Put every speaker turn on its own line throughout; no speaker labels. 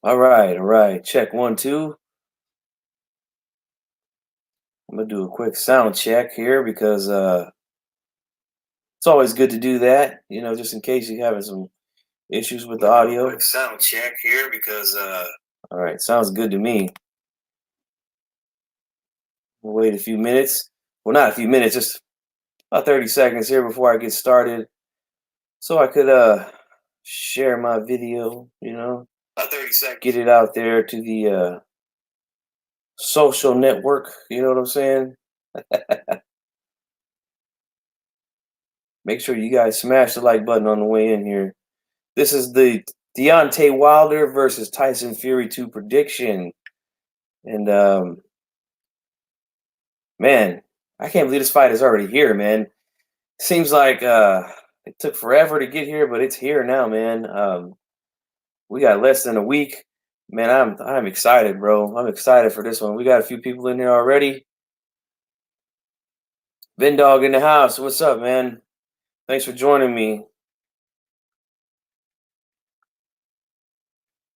All right. Check one, two. I'm gonna do a quick sound check here because it's always good to do that. Just in case you're having some issues with the audio. Quick sound check here because all right, sounds good to me. We'll wait a few minutes. Well, not a few minutes, just about 30 seconds here before I get started, so I could share my video. About 30 seconds. Get it out there to the social network. You know what I'm saying? Make sure you guys smash the like button on the way in here. This is the Deontay Wilder versus Tyson Fury 2 prediction. And man, I can't believe this fight is already here, man. Seems like it took forever to get here, but it's here now, man. We got less than a week. Man, I'm excited, bro. I'm excited for this one. We got a few people in here already. Ben Dog in the house. What's up, man? Thanks for joining me.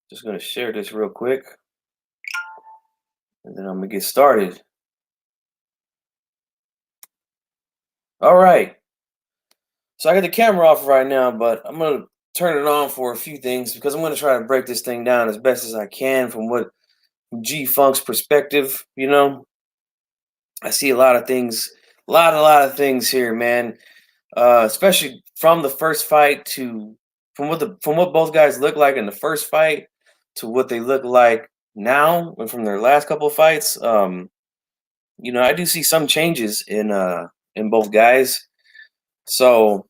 Just gonna share this real quick, and then I'm gonna get started. All right. So I got the camera off right now, but I'm gonna turn it on for a few things because I'm gonna try to break this thing down as best as I can from G Funk's perspective. I see a lot of things, a lot of things here, man. Especially from the first fight to from what both guys look like in the first fight to what they look like now and from their last couple of fights. I do see some changes in both guys. So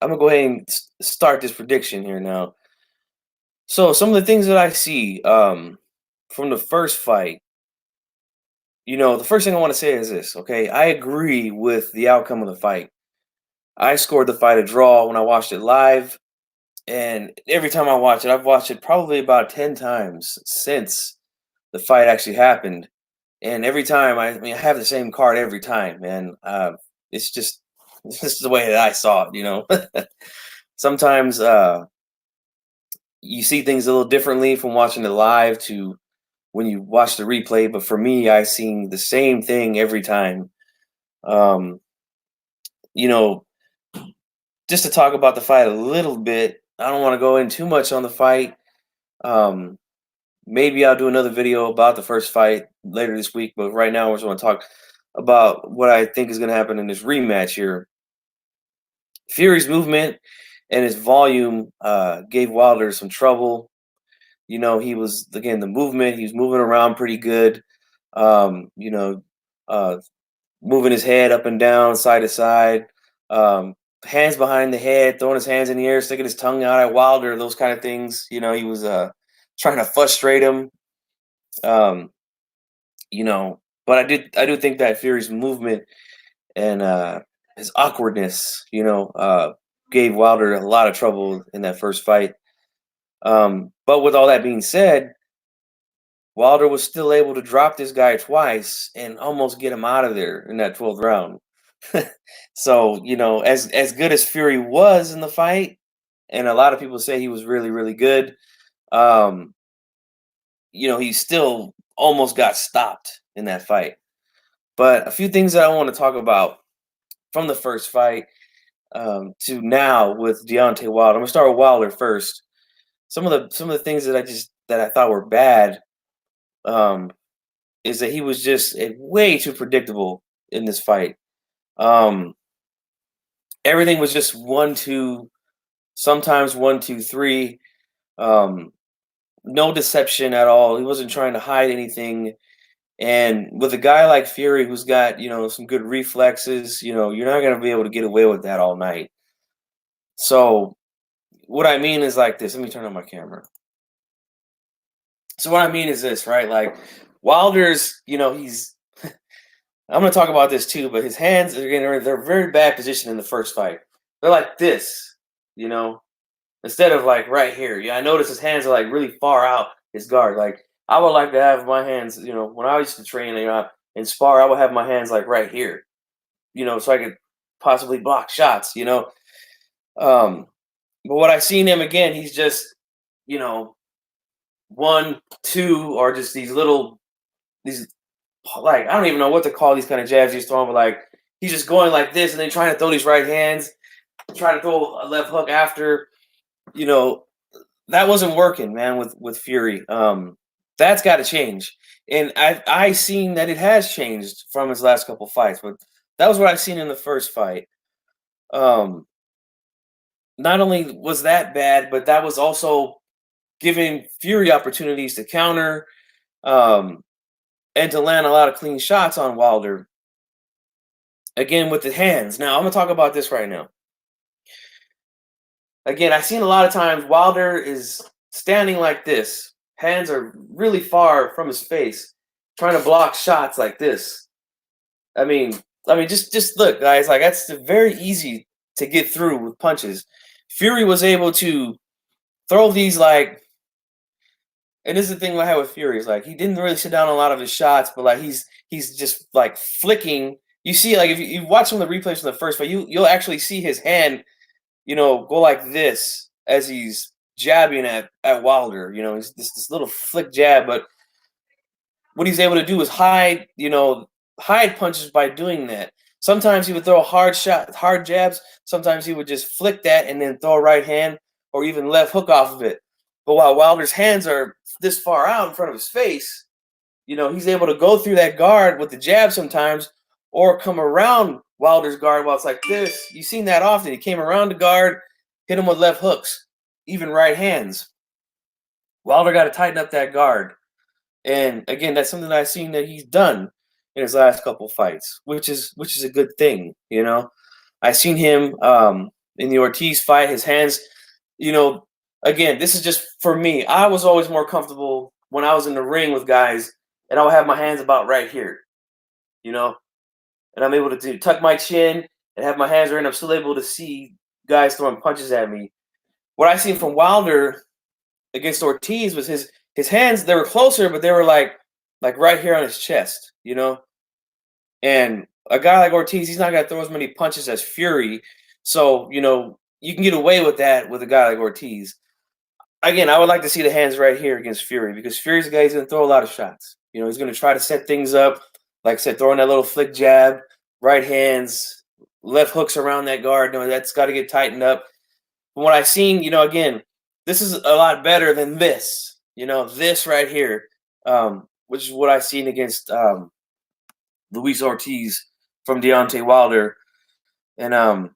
I'm gonna go ahead and start this prediction here now. So some of the things that I see from the first fight, the first thing I want to say is this. Okay, I agree with the outcome of the fight. I scored the fight a draw when I watched it live, and every time I watch it, I've watched it probably about 10 times since the fight actually happened. And every time, I have the same card every time, man. It's just this is the way that I saw it. Sometimes you see things a little differently from watching it live to when you watch the replay. But for me, I seen the same thing every time. Um, you know, just to talk about the fight a little bit, I don't want to go in too much on the fight. Um, Maybe I'll do another video about the first fight later this week. But right now, I just want to talk about what I think is going to happen in this rematch here. Fury's movement and his volume gave Wilder some trouble. He was again the movement. He was moving around pretty good. Um, you know, uh, Moving his head up and down, side to side, hands behind the head, throwing his hands in the air, sticking his tongue out at Wilder. Those kind of things. He was trying to frustrate him. Um, but I do think that Fury's movement and his awkwardness, gave Wilder a lot of trouble in that first fight. But with all that being said, Wilder was still able to drop this guy twice and almost get him out of there in that 12th round. So, as good as Fury was in the fight, and a lot of people say he was really, really good, um, he still almost got stopped in that fight. But a few things that I want to talk about from the first fight to now with Deontay Wilder. I'm gonna start with Wilder first. Some of the things that I thought were bad um, is that he was just way too predictable in this fight. Um, Everything was just 1, 2, sometimes 1, 2, 3. Um, no deception at all. He wasn't trying to hide anything. And with a guy like Fury, who's got some good reflexes, you're not gonna be able to get away with that all night. So what I mean is like this. Let me turn on my camera. So what I mean is this, right? Like Wilder's, he's I'm gonna talk about this too, but his hands are they're very bad position in the first fight. They're like this, you know, instead of like right here. Yeah, I noticed his hands are like really far out his guard. Like I would like to have my hands, when I used to train and spar, I would have my hands like right here, so I could possibly block shots. Um, but what I've seen him again, he's just, you know, one, two, or just these like I don't even know what to call these kind of jabs he's throwing, but like he's just going like this and then trying to throw these right hands, trying to throw a left hook after. You know, that wasn't working, man, with Fury. That's got to change. And I seen that it has changed from his last couple fights, but that was what I seen in the first fight. Um, Not only was that bad, but that was also giving Fury opportunities to counter um, and to land a lot of clean shots on Wilder. Again, with the hands. Now I'm gonna talk about this right now. Again, I've seen a lot of times Wilder is standing like this. Hands are really far from his face, trying to block shots like this. I mean, just look, guys. Like that's very easy to get through with punches. Fury was able to throw these like, and this is the thing I had with Fury is like he didn't really sit down a lot of his shots, but like he's just like flicking. You see, like if you watch some of the replays from the first fight, you'll actually see his hand, go like this as he's jabbing at Wilder. He's this little flick jab, but what he's able to do is hide punches by doing that. Sometimes he would throw hard jabs. Sometimes he would just flick that and then throw a right hand or even left hook off of it. But while Wilder's hands are this far out in front of his face, he's able to go through that guard with the jab sometimes or come around Wilder's guard while it's like this. You've seen that often. He came around the guard, hit him with left hooks, even right hands. Wilder got to tighten up that guard. And again, that's something that I've seen that he's done in his last couple fights, which is a good thing. I seen him in the Ortiz fight. His hands, you know, again, this is just for me. I was always more comfortable when I was in the ring with guys, and I would have my hands about right here, you know, and I'm able to tuck my chin and have my hands right. And I'm still able to see guys throwing punches at me. What I seen from Wilder against Ortiz was his hands. They were closer, but they were like right here on his chest. And a guy like Ortiz, he's not gonna throw as many punches as Fury, so you can get away with that with a guy like Ortiz. Again, I would like to see the hands right here against Fury because Fury's a guy who's gonna throw a lot of shots. He's gonna try to set things up, like I said, throwing that little flick jab, right hands, left hooks around that guard. That's got to get tightened up. From what I've seen, again, this is a lot better than this. This right here, which is what I've seen against Luis Ortiz from Deontay Wilder, and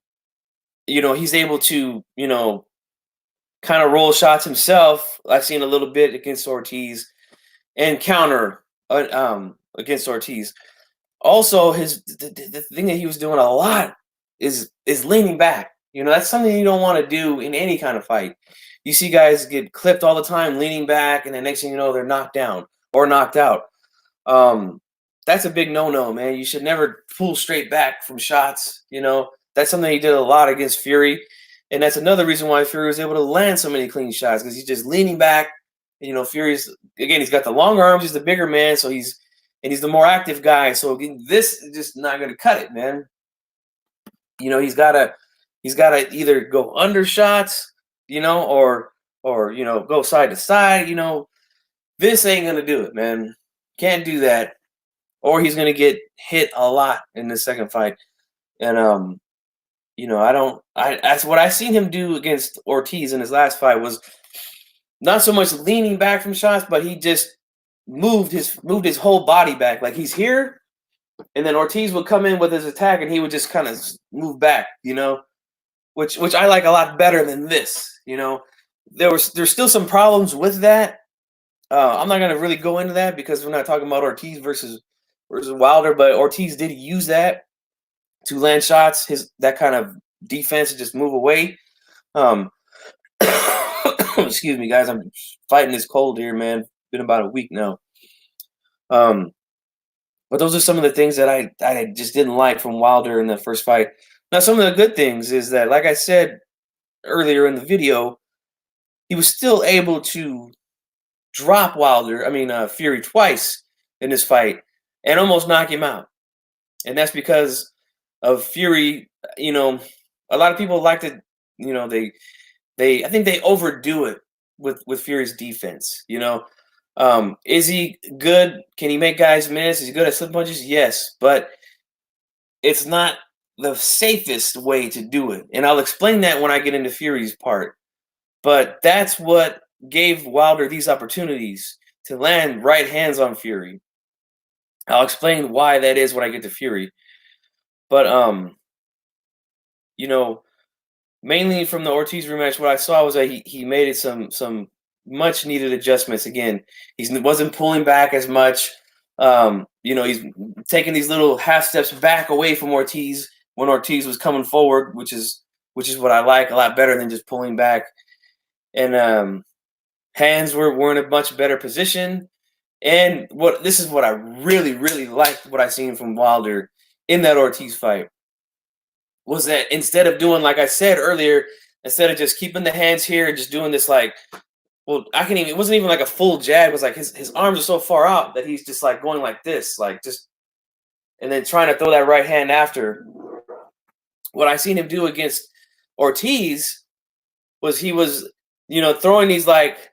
he's able to kind of roll shots himself. I've seen a little bit against Ortiz and counter against Ortiz. Also, the thing that he was doing a lot is leaning back. That's something you don't want to do in any kind of fight. You see guys get clipped all the time, leaning back, and the next thing you know, they're knocked down or knocked out. That's a big no-no, man. You should never pull straight back from shots. That's something he did a lot against Fury, and that's another reason why Fury was able to land so many clean shots because he's just leaning back. Fury's again, he's got the longer arms, he's the bigger man, so he's the more active guy. So this is just not going to cut it, man. He's gotta either go under shots, or go side to side. This ain't gonna do it, man. Can't do that, or he's gonna get hit a lot in the second fight. And I don't. That's what I seen him do against Ortiz in his last fight was not so much leaning back from shots, but he just moved his whole body back. Like he's here, and then Ortiz would come in with his attack, and he would just kind of move back. Which I like a lot better than this. There's still some problems with that. I'm not gonna really go into that because we're not talking about Ortiz versus Wilder, but Ortiz did use that to land shots. That kind of defense to just move away. Excuse me, guys. I'm fighting this cold here, man. It's been about a week now. But those are some of the things that I just didn't like from Wilder in the first fight. Now, some of the good things is that, like I said earlier in the video, he was still able to drop Fury twice in this fight and almost knock him out. And that's because of Fury. A lot of people like to, I think they overdo it with Fury's defense. Is he good? Can he make guys miss? Is he good at slip punches? Yes, but it's not the safest way to do it. And I'll explain that when I get into Fury's part. But that's what gave Wilder these opportunities to land right hands on Fury. I'll explain why that is when I get to Fury. But you know, mainly from the Ortiz rematch, what I saw was that he made it some much needed adjustments. Again, he wasn't pulling back as much. He's taking these little half steps back away from Ortiz when Ortiz was coming forward, which is what I like a lot better than just pulling back. And hands were in a much better position. And this is what I really, really liked what I seen from Wilder in that Ortiz fight was that instead of doing, like I said earlier, instead of just keeping the hands here and just doing this it wasn't even like a full jab. It was like his arms are so far out that he's just like going like this, like just, and then trying to throw that right hand after. What I seen him do against Ortiz was he was, throwing these like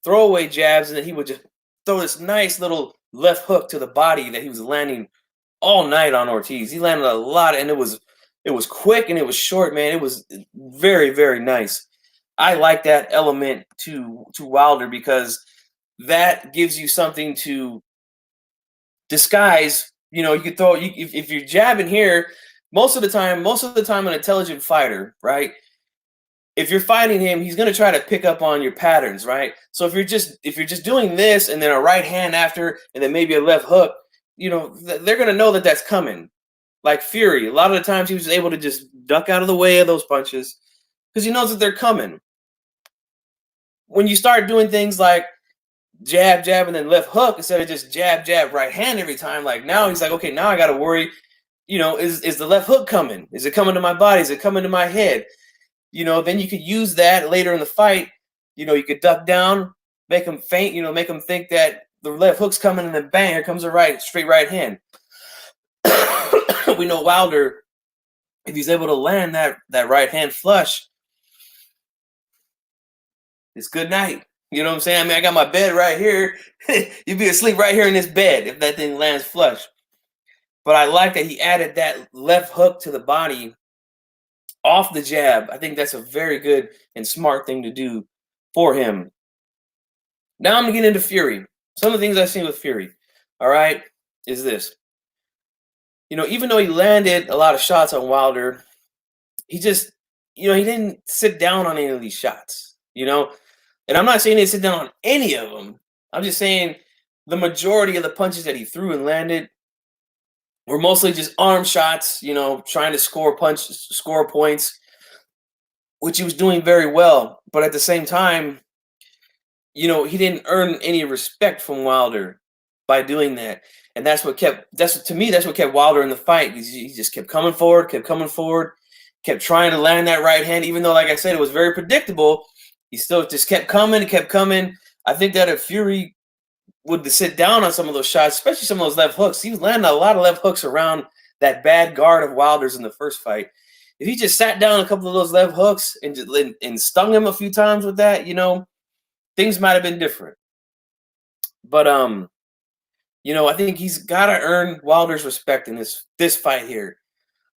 throwaway jabs, and then he would just throw this nice little left hook to the body that he was landing all night on Ortiz. He landed a lot, and it was quick and it was short, man. It was very, very nice. I like that element to Wilder because that gives you something to disguise. You could throw if you're jabbing here. Most of the time, an intelligent fighter, right? If you're fighting him, he's going to try to pick up on your patterns, right? So if you're just doing this and then a right hand after, and then maybe a left hook, they're going to know that that's coming. Like Fury, a lot of the times he was able to just duck out of the way of those punches because he knows that they're coming. When you start doing things like jab, jab, and then left hook instead of just jab, jab, right hand every time, like now he's like, okay, now I got to worry, is the left hook coming? Is it coming to my body? Is it coming to my head? Then you could use that later in the fight. You could duck down, make him faint, make him think that the left hook's coming, and then bang, here comes a straight right hand. We know Wilder, if he's able to land that right hand flush, it's good night. You know what I'm saying? I mean, I got my bed right here. You'd be asleep right here in this bed if that thing lands flush. But I like that he added that left hook to the body off the jab. I think that's a very good and smart thing to do for him. Now I'm going to get into Fury. Some of the things I've seen with Fury, all right, is this. Even though he landed a lot of shots on Wilder, he just, he didn't sit down on any of these shots, And I'm not saying he didn't sit down on any of them. I'm just saying the majority of the punches that he threw and landed were mostly just arm shots, trying to score points, which he was doing very well. But at the same time, he didn't earn any respect from Wilder by doing that. And that's what kept Wilder in the fight. He just kept coming forward, kept trying to land that right hand, even though, like I said, it was very predictable. He still just kept coming. I think that if Fury would sit down on some of those shots, especially some of those left hooks, he was landing a lot of left hooks around that bad guard of Wilder's in the first fight. If he just sat down a couple of those left hooks and stung him a few times with that, things might have been different. But I think he's got to earn Wilder's respect in this fight here.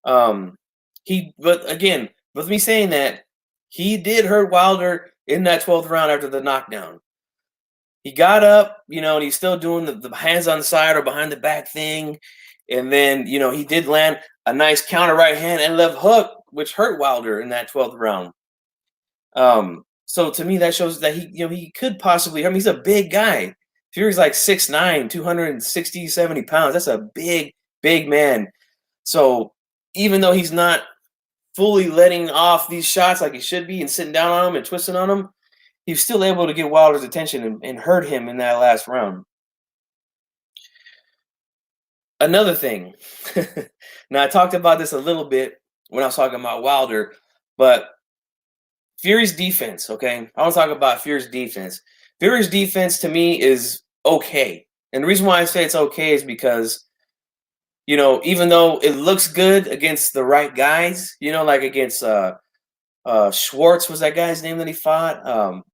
But again, with me saying that, he did hurt Wilder in that 12th round after the knockdown. He got up, and he's still doing the hands on the side or behind the back thing. And then, he did land a nice counter right hand and left hook, which hurt Wilder in that 12th round. So to me, that shows that he could possibly, he's a big guy. Fury's like 6'9", 260, 70 pounds. That's a big, big man. So even though he's not fully letting off these shots like he should be and sitting down on them and twisting on them, he was still able to get Wilder's attention and hurt him in that last round. Another thing, now I talked about this a little bit when I was talking about Wilder, but Fury's defense, okay? I want to talk about Fury's defense. Fury's defense to me is okay. And the reason why I say it's okay is because, even though it looks good against the right guys, like against Schwartz was that guy's name that he fought.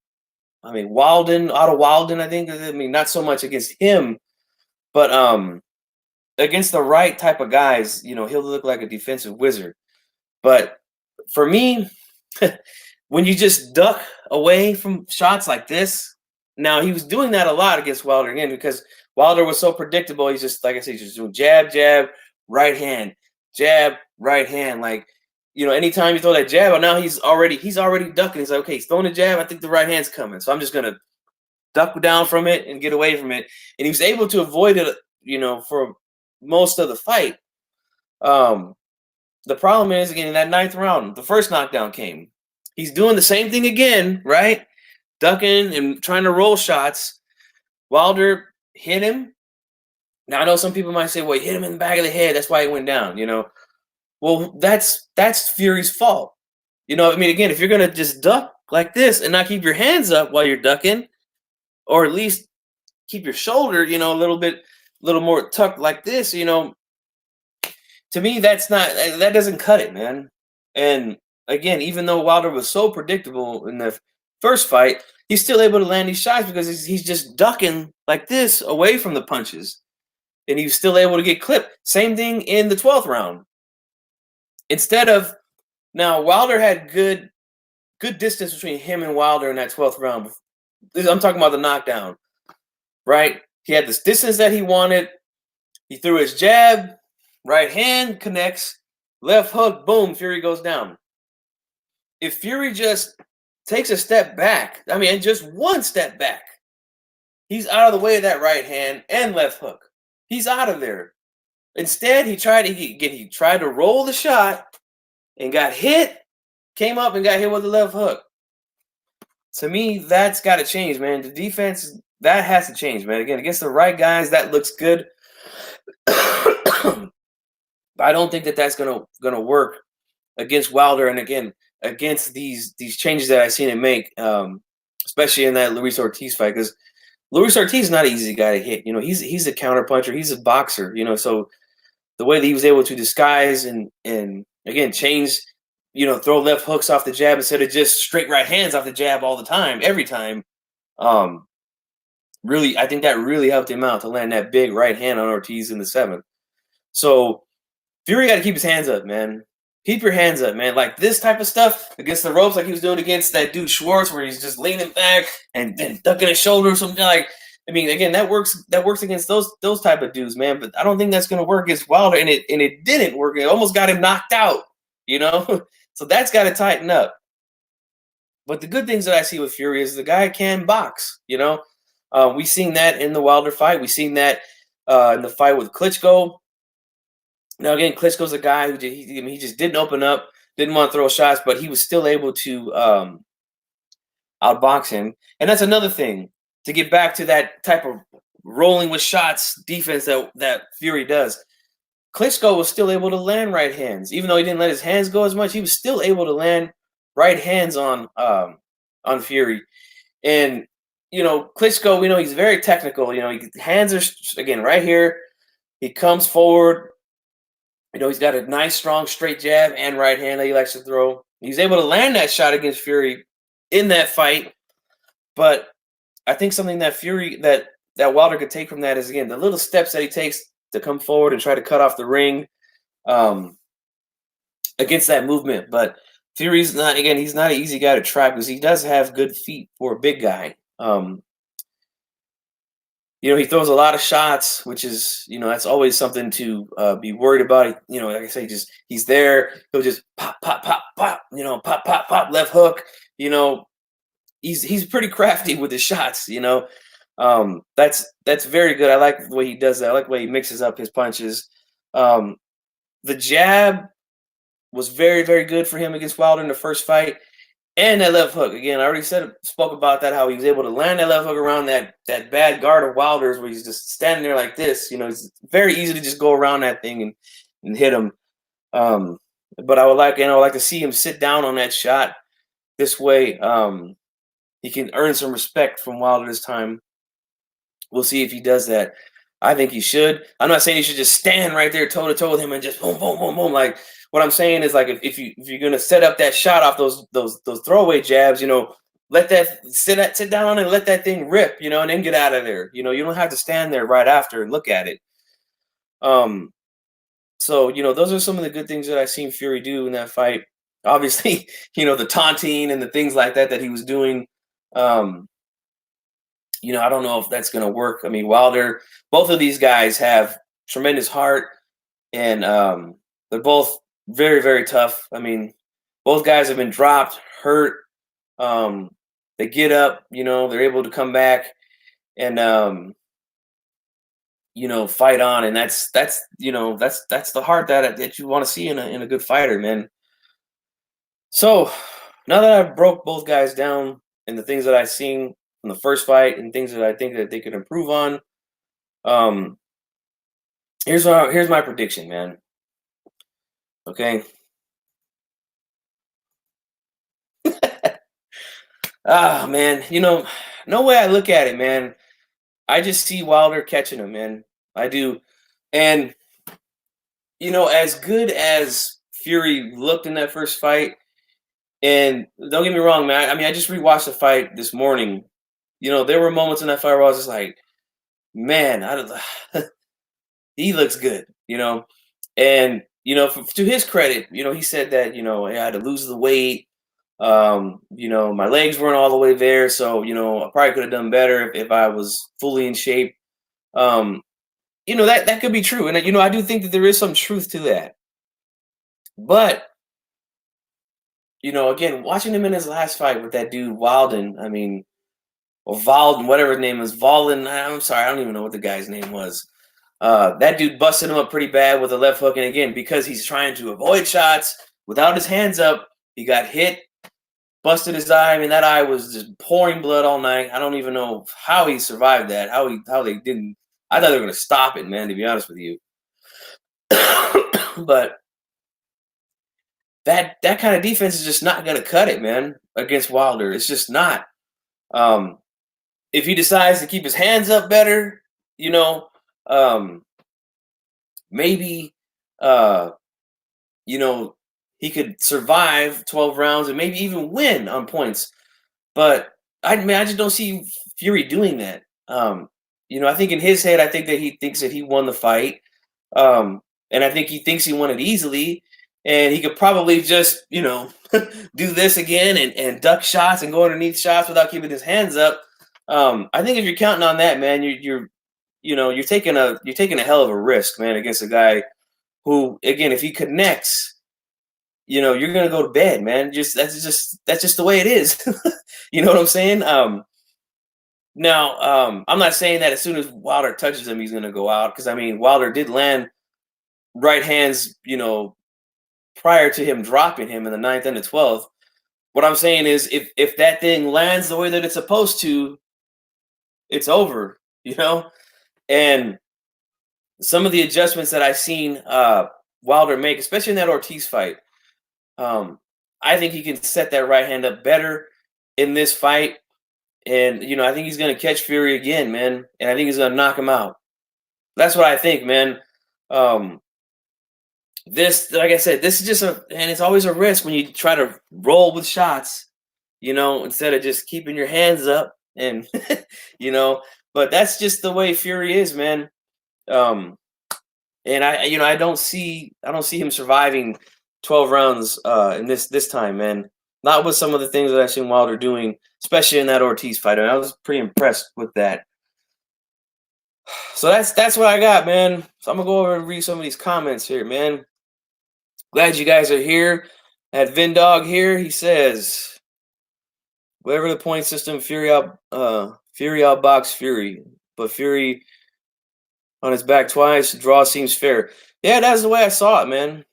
I mean, Otto Walden, I think. I mean, not so much against him, but against the right type of guys, he'll look like a defensive wizard. But for me, when you just duck away from shots like this, now he was doing that a lot against Wilder again because Wilder was so predictable. He's just, like I said, he's just doing jab, jab, right hand, jab, right hand. Like, anytime you throw that jab, well, now he's already ducking. He's like, okay, he's throwing a jab. I think the right hand's coming, so I'm just gonna duck down from it and get away from it. And he was able to avoid it, for most of the fight. The problem is, again, in that ninth round, the first knockdown came. He's doing the same thing again, right? Ducking and trying to roll shots. Wilder hit him. Now I know some people might say, "Well, he hit him in the back of the head. That's why he went down." Well, that's Fury's fault. I mean, again, if you're gonna just duck like this and not keep your hands up while you're ducking, or at least keep your shoulder, a little more tucked like this, to me, that doesn't cut it, man. And again, even though Wilder was so predictable in the first fight, he's still able to land these shots because he's just ducking like this away from the punches, and he's still able to get clipped. Same thing in the 12th round. Instead of now, Wilder had good distance between him and Wilder in that 12th round. I'm talking about the knockdown, right? He had this distance that he wanted. He threw his jab, right hand connects, left hook, boom, Fury goes down. If Fury just takes a step back, I mean, just one step back, he's out of the way of that right hand and left hook. He's out of there. Instead, he tried to roll the shot and got hit, came up and got hit with the left hook. To me, that's got to change, man. The defense, that has to change, man. Again, against the right guys, that looks good. But I don't think that's gonna work against Wilder, and again against these changes that I've seen him make, especially in that Luis Ortiz fight. Because Luis Ortiz is not an easy guy to hit. He's a counter puncher. He's a boxer. So the way that he was able to disguise and again change, throw left hooks off the jab instead of just straight right hands off the jab all the time, every time. Really, I think that really helped him out to land that big right hand on Ortiz in the 7th. So Fury got to keep his hands up, man. Keep your hands up, man. Like this type of stuff against the ropes, like he was doing against that dude Schwartz, where he's just leaning back and ducking his shoulder or something. Like, I mean, again, that works against those type of dudes, man. But I don't think that's gonna work against Wilder, and it didn't work. It almost got him knocked out, So that's got to tighten up. But the good things that I see with Fury is the guy can box. We seen that in the Wilder fight. We seen that in the fight with Klitschko. Now, again, Klitschko's a guy who he just didn't open up, didn't want to throw shots, but he was still able to outbox him. And that's another thing, to get back to that type of rolling with shots defense that Fury does. Klitschko was still able to land right hands. Even though he didn't let his hands go as much, he was still able to land right hands on Fury. And, Klitschko, we know he's very technical. Hands are, again, right here. He comes forward. He's got a nice, strong, straight jab and right hand that he likes to throw. He's able to land that shot against Fury in that fight. But I think something that Wilder could take from that is, again, the little steps that he takes to come forward and try to cut off the ring against that movement. But Fury's he's not an easy guy to trap because he does have good feet for a big guy. He throws a lot of shots, which is, that's always something to be worried about. Like I say, he's there. He'll just pop, pop, pop, pop, pop, pop, pop, left hook. He's pretty crafty with his shots, That's very good. I like the way he does that. I like the way he mixes up his punches. The jab was very, very good for him against Wilder in the first fight. And that left hook. Again, I already spoke about that, how he was able to land that left hook around that bad guard of Wilder's, where he's just standing there like this. It's very easy to just go around that thing and hit him. But I would like to see him sit down on that shot. This way, he can earn some respect from Wilder this time. We'll see if he does that. I think he should. I'm not saying he should just stand right there toe to toe with him and just boom, boom, boom, boom. Like, what I'm saying is, like, if you're gonna set up that shot off those throwaway jabs, sit down on it and let that thing rip, and then get out of there. You don't have to stand there right after and look at it. Um, so those are some of the good things that I seen Fury do in that fight. Obviously, the taunting and the things like that he was doing. Um, I don't know if that's gonna work. I mean, Wilder, both of these guys have tremendous heart, and they're both very, very tough. I mean, both guys have been dropped, hurt. Um, they get up, they're able to come back and fight on, and that's the heart that you want to see in a good fighter, man. So now that I've broke both guys down and the things that I've seen from the first fight and things that I think that they could improve on, um, here's my prediction, man. Okay. Man, no way I look at it, man. I just see Wilder catching him, man. I do. And as good as Fury looked in that first fight, and don't get me wrong, man. I mean, I just rewatched the fight this morning. There were moments in that fight where I was just like, man, I don't, he looks good, And to his credit, he said that I had to lose the weight. My legs weren't all the way there, so I probably could have done better if I was fully in shape. Um, that could be true, and I do think that there is some truth to that. But again, watching him in his last fight with that dude Walden, I mean, or Valden, whatever his name is, Valden. I'm sorry, I don't even know what the guy's name was. That dude busted him up pretty bad with a left hook, and again, because he's trying to avoid shots without his hands up, he got hit, busted his eye. I mean, that eye was just pouring blood all night. I don't even know how he survived that. How they didn't. I thought they were going to stop it, man. To be honest with you, but that kind of defense is just not going to cut it, man. Against Wilder, it's just not. Um, if he decides to keep his hands up better, um, maybe uh, you know, he could survive 12 rounds and maybe even win on points. But I mean, I just don't see Fury doing that. I think in his head, I think that he thinks that he won the fight. And I think he thinks he won it easily. And he could probably just, do this again and duck shots and go underneath shots without keeping his hands up. I think if you're counting on that, man, you're taking a hell of a risk, man, against a guy who, again, if he connects, you're gonna go to bed, man. That's just the way it is. You know what I'm saying? Now, I'm not saying that as soon as Wilder touches him, he's gonna go out, because I mean, Wilder did land right hands, prior to him dropping him in the ninth and the 12th. What I'm saying is, if that thing lands the way that it's supposed to, it's over, And some of the adjustments that I've seen Wilder make, especially in that Ortiz fight, I think he can set that right hand up better in this fight. And, I think he's going to catch Fury again, man. And I think he's going to knock him out. That's what I think, man. This, like I said, this is and it's always a risk when you try to roll with shots, instead of just keeping your hands up and, but that's just the way Fury is, man. And I don't see him surviving 12 rounds in this time, man. Not with some of the things that I've seen Wilder doing, especially in that Ortiz fight. I was pretty impressed with that. So that's what I got, man. So I'm gonna go over and read some of these comments here, man. Glad you guys are here. At Vindog here, he says, whatever the point system, Fury outbox Fury, but Fury on his back twice, draw seems fair. Yeah, that's the way I saw it, man.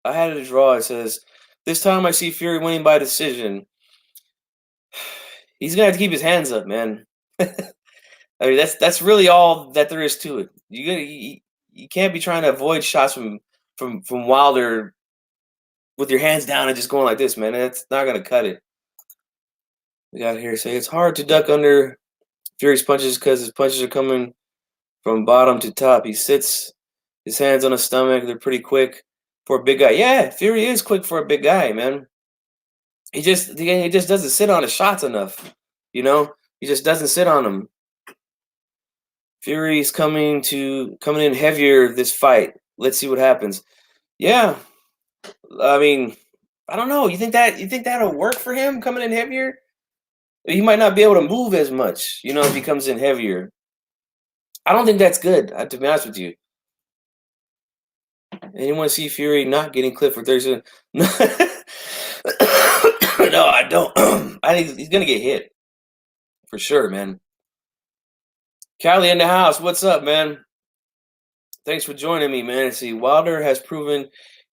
I had it a draw. It says, this time I see Fury winning by decision. He's gonna have to keep his hands up, man. I mean, that's really all that there is to it. You can't be trying to avoid shots from Wilder with your hands down and just going like this, man. That's not gonna cut it. We got here say it's hard to duck under Fury's punches because his punches are coming from bottom to top. He sits his hands on his stomach. They're pretty quick for a big guy. Yeah, Fury is quick for a big guy, man. he just doesn't sit on his shots enough. You know, he just doesn't sit on them. Fury's coming in heavier this fight. Let's see what happens. Yeah, I mean, I don't know. You think that'll work for him coming in heavier? He might not be able to move as much, if he comes in heavier. I don't think that's good, to be honest with you. Anyone see Fury not getting clipped for 30 seconds? No, no, I don't. I think he's gonna get hit for sure, man. Callie in the house. What's up, man? Thanks for joining me, man. See, Wilder has proven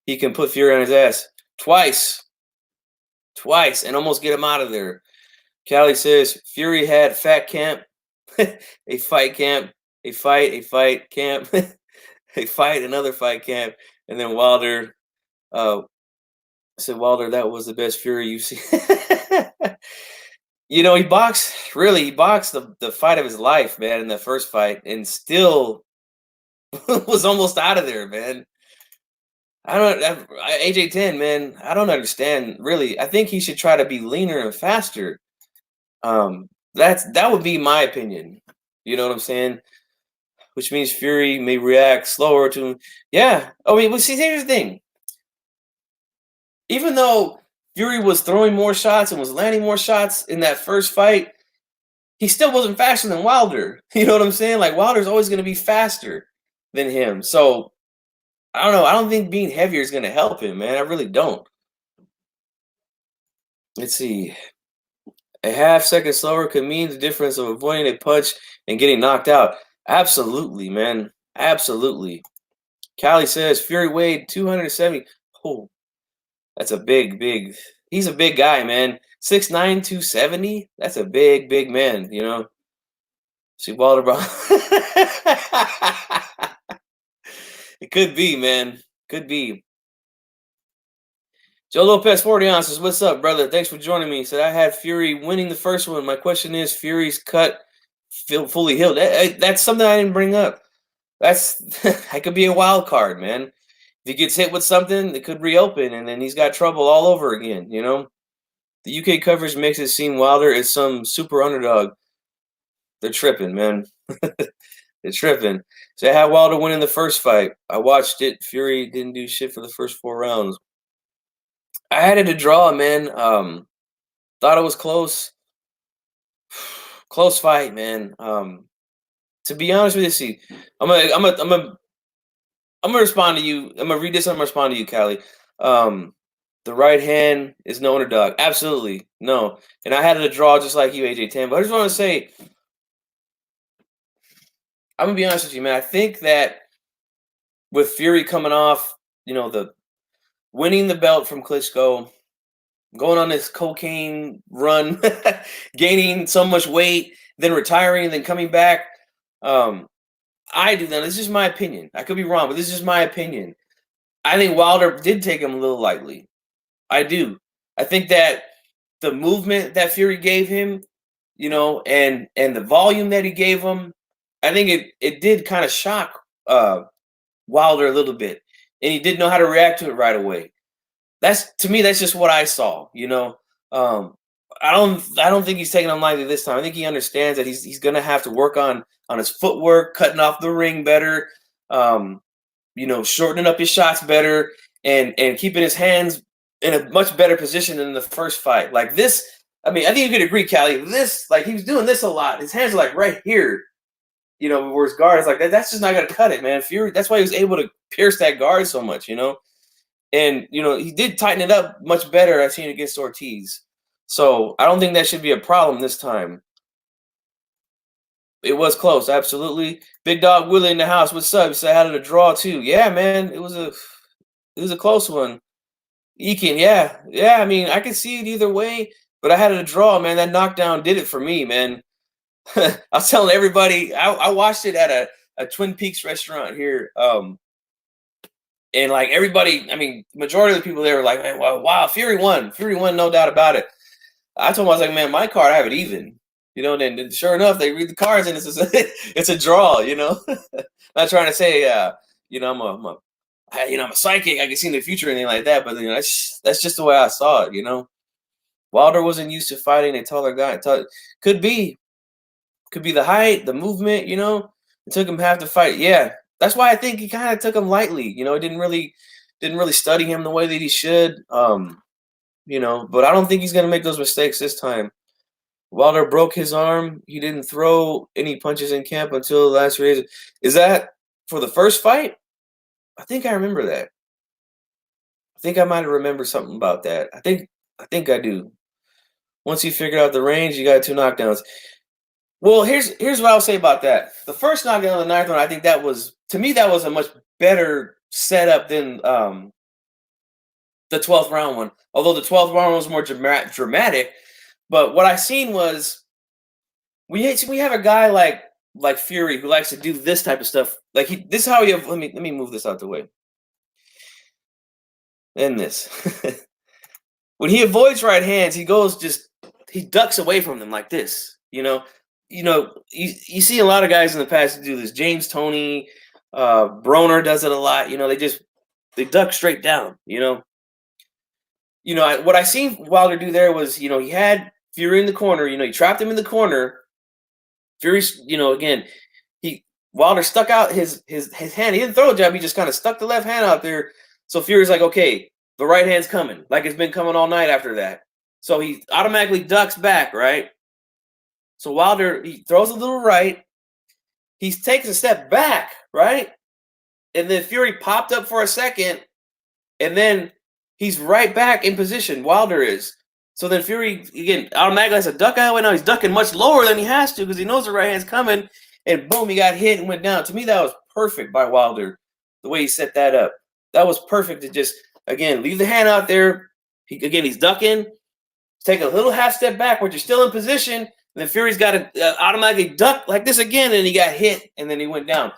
he can put Fury on his ass twice, and almost get him out of there. Callie says Fury had fat camp, a fight camp, a fight camp, a fight, another fight camp, and then Wilder said, Wilder, that was the best Fury you've seen. He boxed the fight of his life, man, in the first fight, and still was almost out of there, man. AJ 10, man. I don't understand really. I think he should try to be leaner and faster. That would be my opinion. You know what I'm saying? Which means Fury may react slower to him. Yeah. I mean, but see, here's the thing. Even though Fury was throwing more shots and was landing more shots in that first fight, he still wasn't faster than Wilder. You know what I'm saying? Like Wilder's always going to be faster than him. So I don't know. I don't think being heavier is going to help him, man. I really don't. Let's see. A half second slower could mean the difference of avoiding a punch and getting knocked out. Absolutely, man. Absolutely. Callie says Fury weighed 270. Oh, that's a big. He's a big guy, man. 6'9", 270. That's a big man, See Walter Brown. It could be, man. Could be. Joe Lopez, 40 ounces. What's up, brother? Thanks for joining me. Said I had Fury winning the first one. My question is, Fury's cut fully healed. That's something I didn't bring up. That could be a wild card, man. If he gets hit with something, it could reopen, and then he's got trouble all over again. The UK coverage makes it seem Wilder is some super underdog. They're tripping, man. They're tripping. So I had Wilder winning the first fight. I watched it. Fury didn't do shit for the first 4 rounds. I had it a draw, man. Thought it was close. Close fight, man. To be honest with you, see, I'm gonna respond to you. I'm gonna read this. I'm gonna respond to you, Callie. The right hand is no underdog. Absolutely no. And I had it a draw just like you, AJ 10. But I just want to say, I'm gonna be honest with you, man. I think that with Fury coming off, the winning the belt from Klitschko, going on this cocaine run, gaining so much weight, then retiring, then coming back. I do that. This is just my opinion. I could be wrong, but this is just my opinion. I think Wilder did take him a little lightly. I do. I think that the movement that Fury gave him, and the volume that he gave him, I think it did kind of shock Wilder a little bit, and he didn't know how to react to it right away. To me, that's just what I saw. I don't think he's taking him lightly this time. I think he understands that he's gonna have to work on his footwork, cutting off the ring better, shortening up his shots better, and keeping his hands in a much better position than the first fight. Like this, I mean, I think you could agree, Callie. This, like, he was doing this a lot. His hands are like right here, where his guard is like that. That's just not gonna cut it, man. Fury. That's why he was able to pierce that guard so much, And he did tighten it up much better. I've seen against Ortiz. So I don't think that should be a problem this time. It was close, absolutely. Big Dog Willie in the house. What's up? He said I had it a draw too. Yeah, man. It was a close one. Eakin, yeah. I mean, I could see it either way, but I had it a draw, man. That knockdown did it for me, man. I was telling everybody, I watched it at a Twin Peaks restaurant here. And like everybody, I mean, majority of the people there were like, man, wow, Fury won, no doubt about it. I told him, I was like, man, my card, I have it even, and then sure enough, they read the cards and it's a draw, Not trying to say, I'm a psychic, I can see in the future or anything like that, but that's just the way I saw it, Wilder wasn't used to fighting a taller guy. Could be, could be the height, the movement. It took him half the fight. Yeah, that's why I think he kind of took him lightly. Didn't really study him the way that he should. But I don't think he's gonna make those mistakes this time. Wilder broke his arm. He didn't throw any punches in camp until the last race. Is that for the first fight? I think I remember that. I think I might have remembered something about that. I think I do. Once he figured out the range, you got 2 knockdowns. Well, here's what I'll say about that. The first knockdown of the ninth one, I think that was, to me, that was a much better setup than the 12th round one. Although the 12th round was more dramatic, but what I seen was we have a guy like Fury who likes to do this type of stuff. Like this is how he. Let me move this out the way. And this. When he avoids right hands, he ducks away from them like this. You see a lot of guys in the past do this. James Toney, Broner does it a lot. They duck straight down. What I seen Wilder do there was, he had Fury in the corner. He trapped him in the corner. Fury's, again, Wilder stuck out his hand. He didn't throw a jab. He just kind of stuck the left hand out there. So Fury's like, okay, the right hand's coming. Like it's been coming all night after that. So he automatically ducks back, right? So Wilder, he throws a little right. He takes a step back, right? And then Fury popped up for a second. And then he's right back in position. Wilder is. So then Fury, again, automatically has a duck out. Now he's ducking much lower than he has to because he knows the right hand's coming. And boom, he got hit and went down. To me, that was perfect by Wilder, the way he set that up. That was perfect to just, again, leave the hand out there. He's ducking. Take a little half step backward. You're still in position. And then Fury's got to automatically duck like this again. And he got hit. And then he went down.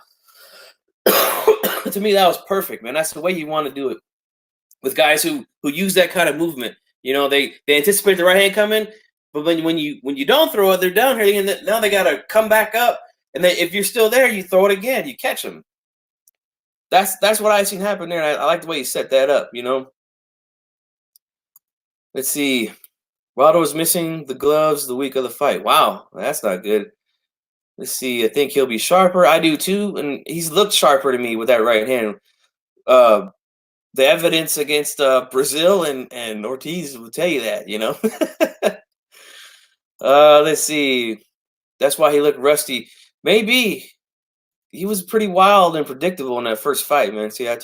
To me, that was perfect, man. That's the way you want to do it with guys who use that kind of movement. They anticipate the right hand coming, but when you don't throw it, they're down here. And now they got to come back up. And then if you're still there, you throw it again. You catch them. That's what I seen happen there. And I like the way he set that up. Let's see. Wilder was missing the gloves the week of the fight. Wow, that's not good. Let's see. I think he'll be sharper. I do too, and he's looked sharper to me with that right hand. The evidence against Brazil and Ortiz will tell you that. Let's see. That's why he looked rusty. Maybe he was pretty wild and predictable in that first fight, man. See, I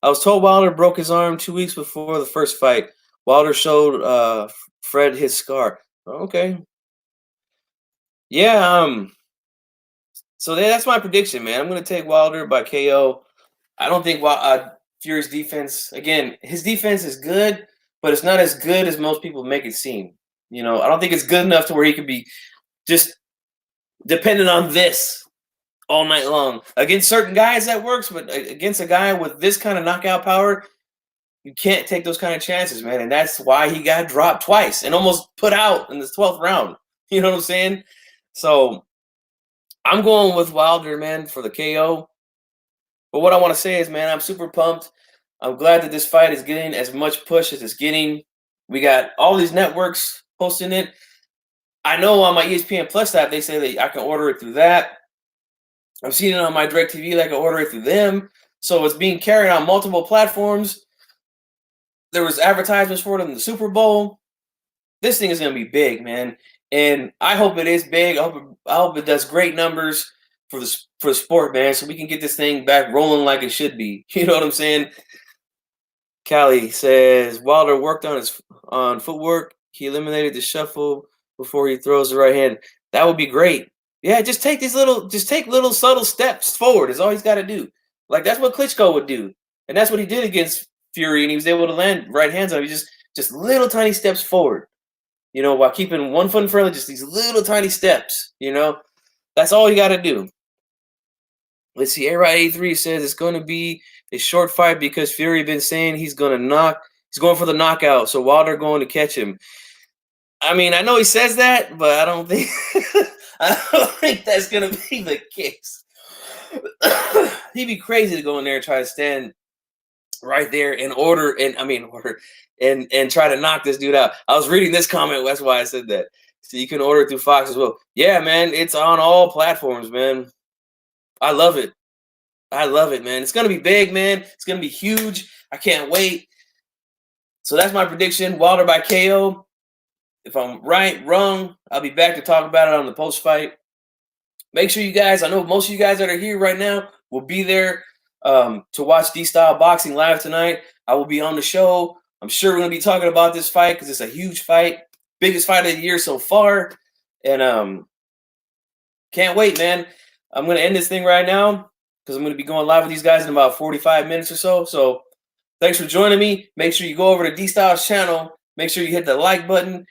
was told Wilder broke his arm 2 weeks before the first fight. Wilder showed Fred his scar. Okay. Yeah. So that's my prediction, man. I'm gonna take Wilder by KO. I don't think Fury's defense. Again, his defense is good, but it's not as good as most people make it seem. I don't think it's good enough to where he could be just dependent on this all night long. Against certain guys that works, but against a guy with this kind of knockout power, you can't take those kind of chances, man. And that's why he got dropped twice and almost put out in the 12th round. You know what I'm saying? So I'm going with Wilder, man, for the KO. But what I want to say is, man, I'm super pumped. I'm glad that this fight is getting as much push as it's getting. We got all these networks posting it. I know on my ESPN Plus app, they say that I can order it through that. I'm seeing it on my DirecTV, like I can order it through them. So it's being carried on multiple platforms. There was advertisements for it in the Super Bowl. This thing is going to be big, man. And I hope it is big. I hope it does great numbers for the sport, man, so we can get this thing back rolling like it should be. You know what I'm saying? Callie says Wilder worked on footwork. He eliminated the shuffle before he throws the right hand. That would be great. Yeah, just take little subtle steps forward is all he's got to do. Like that's what Klitschko would do. And that's what he did against Fury, and he was able to land right hands on him. Just little tiny steps forward, while keeping one foot in front of just these little tiny steps, That's all you got to do. Let's see. A-Rod83 says it's going to be a short fight because Fury been saying he's going for the knockout, so Wilder going to catch him. I mean, I know he says that, but I don't think that's going to be the case. He'd be crazy to go in there and try to stand right there and order and order and try to knock this dude out. I was reading this comment, that's why I said that. So you can order it through Fox as well. Yeah, man, it's on all platforms, man. I love it. I love it, man. It's gonna be big, man. It's gonna be huge. I can't wait. So that's my prediction. Wilder by KO. If I'm right, wrong, I'll be back to talk about it on the post fight. Make sure you guys, I know most of you guys that are here right now will be there to watch D-Style Boxing live tonight. I will be on the show. I'm sure we're going to be talking about this fight because it's a huge fight. Biggest fight of the year so far. And can't wait, man. I'm going to end this thing right now because I'm going to be going live with these guys in about 45 minutes or so. So thanks for joining me. Make sure you go over to D-Style's channel. Make sure you hit the like button.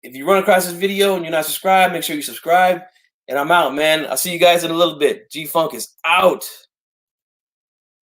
If you run across this video and you're not subscribed, make sure you subscribe. And I'm out, man. I'll see you guys in a little bit. G-Funk is out.